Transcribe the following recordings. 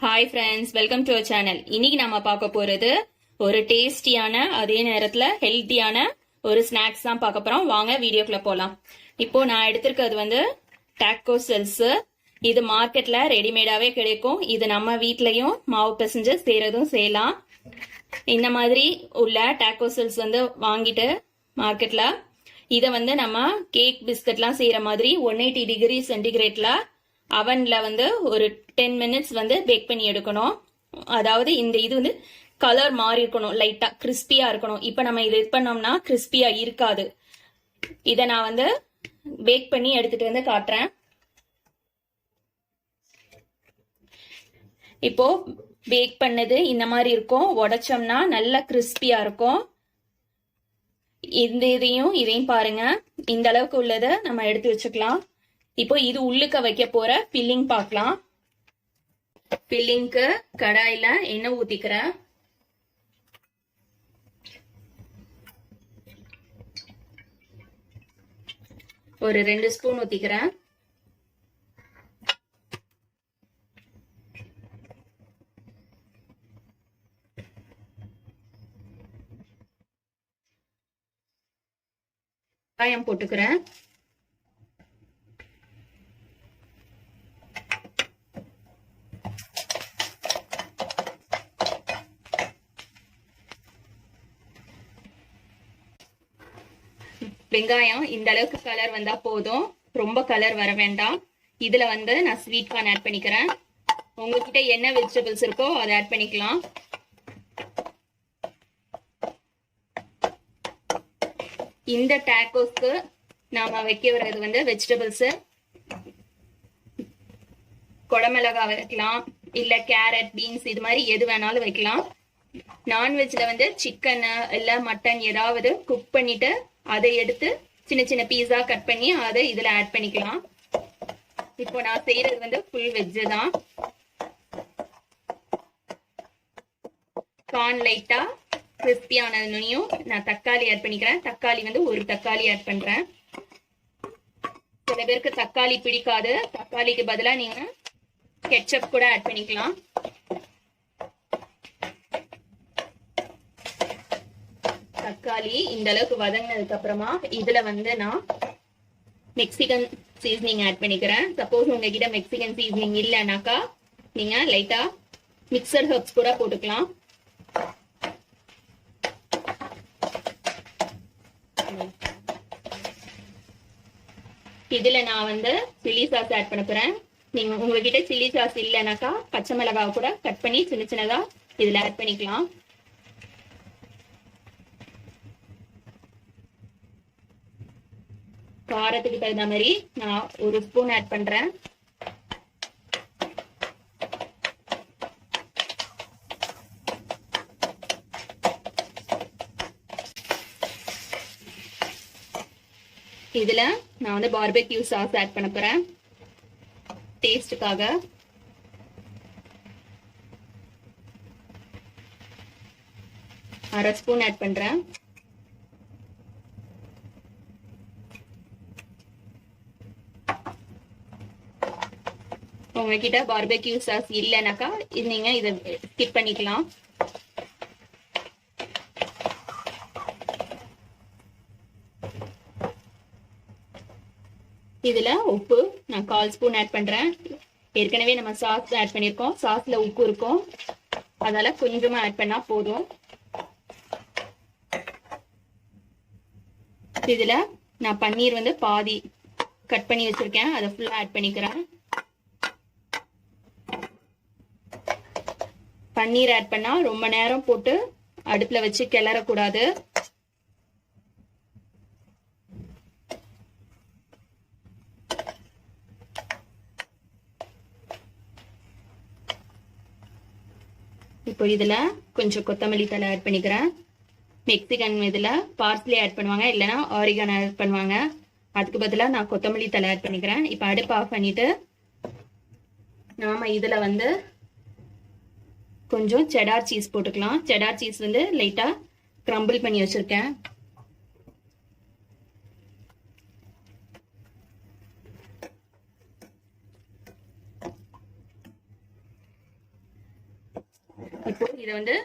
Hi friends, welcome to our channel. இன்னைக்கு நம்ம பார்க்க போறது ஒரு டேஸ்டியான அதே நேரத்துல ஹெல்த்தியான ஒரு ஸ்நாக்ஸ் தான் பார்க்க போறோம். வாங்க வீடியோக்குள்ள போலாம். இப்போ நான் எடுத்திருக்கிறது வந்து டாக்கோ செல்ஸ். இது மார்க்கெட்ல ரெடிமேடாவே கிடைக்கும். இது நம்ம வீட்லயும் மாவு பிசைஞ்சு செய்யறதும் செய்யலாம். இந்த மாதிரி உள்ள டாக்கோ செல்ஸ் வந்து வாங்கிட்டு மார்க்கெட்ல இதை வந்து நம்ம கேக் பிஸ்கட்லாம் செய்யற மாதிரி 180 டிகிரி சென்டிகிரேட்ல அவன்ல வந்து ஒரு 10 மினிட்ஸ் வந்து பேக் பண்ணி எடுக்கணும். அதாவது இந்த இது வந்து கலர் மாறி இருக்கணும், லைட்டா கிறிஸ்பியா இருக்கணும். இப்ப நம்ம இது பண்ணோம்னா கிறிஸ்பியா இருக்காது. இதை நான் வந்து பேக் பண்ணி எடுத்துட்டு வந்து காட்டுறேன். இப்போ பேக் பண்ணது இந்த மாதிரி இருக்கும். உடைச்சோம்னா நல்லா கிறிஸ்பியா இருக்கும். இந்த இதையும் பாருங்க, இந்த அளவுக்கு உள்ளதை நம்ம எடுத்து வச்சுக்கலாம். இப்போ இது உள்ளுக்க வைக்க போற ஃபில்லிங் பார்க்கலாம். ஃபில்லிங்க்கு கடாயில எண்ணெய் ஊத்திக்கிறேன். ஒரு 2 ஸ்பூன் ஊத்திக்கிறேன். வெங்காயம் போட்டுக்கிறேன். வெங்காயம் இந்த அளவுக்கு கலர் வந்தா போதும், ரொம்ப கலர் வர வேண்டாம். இதுல வந்து நான் ஸ்வீட் கார்ன் ஆட் பண்ணிக்கிறேன். உங்ககிட்ட என்ன வெஜிடபிள்ஸ் இருக்கோ அதை ஆட் பண்ணிக்கலாம். இந்த டாக்கோஸ்க்கு நாம வைக்க வர்றது வந்து வெஜிடபிள்ஸ் குடமிளகா வைக்கலாம், இல்ல கேரட், பீன்ஸ், இது மாதிரி எது வேணாலும் வைக்கலாம். நான்வெஜ்ல வந்து சிக்கன் இல்ல மட்டன் ஏதாவது குக் பண்ணிட்டு அதை எடுத்து சின்ன சின்ன பீஸா கட் பண்ணி அதை இதுல ஆட் பண்ணிக்கலாம். இப்போ நான் செய்யறது வந்து ஃபுல் வெஜ் தான். கார்ன் லைட்டா கிறிஸ்பி ஆனதுனையும் நான் தக்காளி ஆட் பண்ணிக்கிறேன். தக்காளி வந்து ஒரு தக்காளி ஆட் பண்றேன். சில பேருக்கு தக்காளி பிடிக்காது, தக்காளிக்கு பதிலா நீங்க கெட்சப் கூட ஆட் பண்ணிக்கலாம். தக்காளி இந்த அளவுக்கு வதங்கினதுக்கு அப்புறமா இதுல வந்து நான் மெக்சிகன் சீசனிங் ஆட் பண்ணிக்கிறேன். சப்போஸ் உங்ககிட்ட மெக்சிகன் சீசனிங் இல்லைனாக்கா நீங்க லைட்டா மிக்சர் ஹர்ப்ஸ் கூட போட்டுக்கலாம். இதுல நான் வந்து சில்லி சாஸ் ஆட் பண்ண போறேன். நீங்க உங்ககிட்ட சில்லி சாஸ் இல்லைனாக்கா பச்சை மிளகாய் கூட கட் பண்ணி சின்ன சின்னதா இதுல ஆட் பண்ணிக்கலாம். காரத்துக்கு தகுந்த மாதிரி நான் ஒரு ஸ்பூன் ஆட் பண்றேன். இதுல நான் வந்து பார்பெக்யூ சாஸ் ஆட் பண்ண போறேன் டேஸ்டுக்காக. அரை ஸ்பூன் ஆட் பண்றேன். உங்ககிட்ட பார்பெக்யூ சாஸ் இல்லைனாக்கா நீங்க இதை ஸ்கிப் பண்ணிக்கலாம். இதுல உப்பு நான் 1/4 ஸ்பூன் ஆட் பண்றேன். ஏற்கனவே நம்ம சாஸ் ஆட் பண்ணிருக்கோம், சாஸ்ல உப்பு இருக்கும், அதனால கொஞ்சமா ஆட் பண்ணா போதும். இதுல நான் பன்னீர் வந்து பாதி கட் பண்ணி வச்சிருக்கேன், அதை ஃபுல்லா ஆட் பண்ணிக்கிறேன். பன்னீர் ஆட் பண்ணா ரொம்ப நேரம் போட்டு அடுப்புல வச்சு கிளறக்கூடாது. இப்போ இதுல கொஞ்சம் கொத்தமல்லி தழை ஆட் பண்ணிக்கிறேன். மெக்சிகன் இதுல பார்ஸ்லி ஆட் பண்ணுவாங்க, இல்லைன்னா ஆரிகன் ஆட் பண்ணுவாங்க. அதுக்கு பதிலா நான் கொத்தமல்லி தழை ஆட் பண்ணிக்கிறேன். இப்போ அடுப்பு ஆஃப் பண்ணிட்டு நாம இதுல வந்து கொஞ்சம் செடார் சீஸ் போட்டுக்கலாம். செடார் சீஸ் வந்து லைட்டா கிரம்பிள் பண்ணி வச்சிருக்கேன். இப்போ இதை வந்து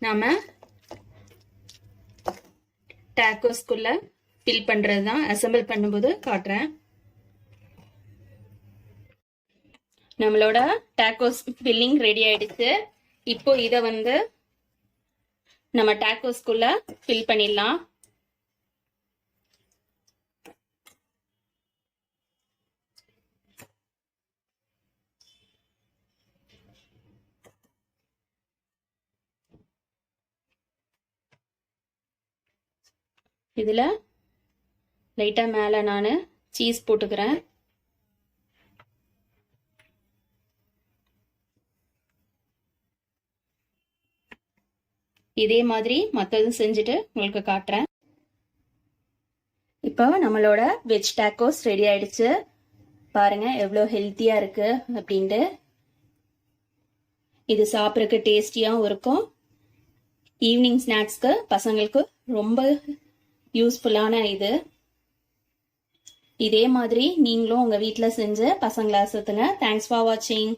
நாம டேக்கோஸ்குள்ள ஃபில் பண்றது தான். அசெம்பிள் பண்ணும்போது காட்டுறேன். நம்மளோட டேக்கோஸ் ஃபில்லிங் ரெடி ஆயிடுச்சு. இப்போ இதை வந்து நம்ம டேக்கோஸ்குள்ள ஃபில் பண்ணிடலாம். இதுல லைட்டா மேல நான் சீஸ் போட்டுக்கிறேன். இதே மாதிரி மற்றதும் செஞ்சுட்டு உங்களுக்கு காட்டுறேன். இப்போ நம்மளோட வெஜ் டேக்கோஸ் ரெடி ஆயிடுச்சு. பாருங்க எவ்வளோ ஹெல்த்தியா இருக்கு அப்படின்ட்டு. இது சாப்பிட்றதுக்கு டேஸ்டியாகவும் இருக்கும். ஈவினிங் ஸ்நாக்ஸ்க்கு பசங்களுக்கு ரொம்ப யூஸ்ஃபுல்லான இது. இதே மாதிரி நீங்களும் உங்க வீட்டில் செஞ்சு பசங்களை அசத்துங்க. தேங்க்ஸ் ஃபார் வாட்சிங்.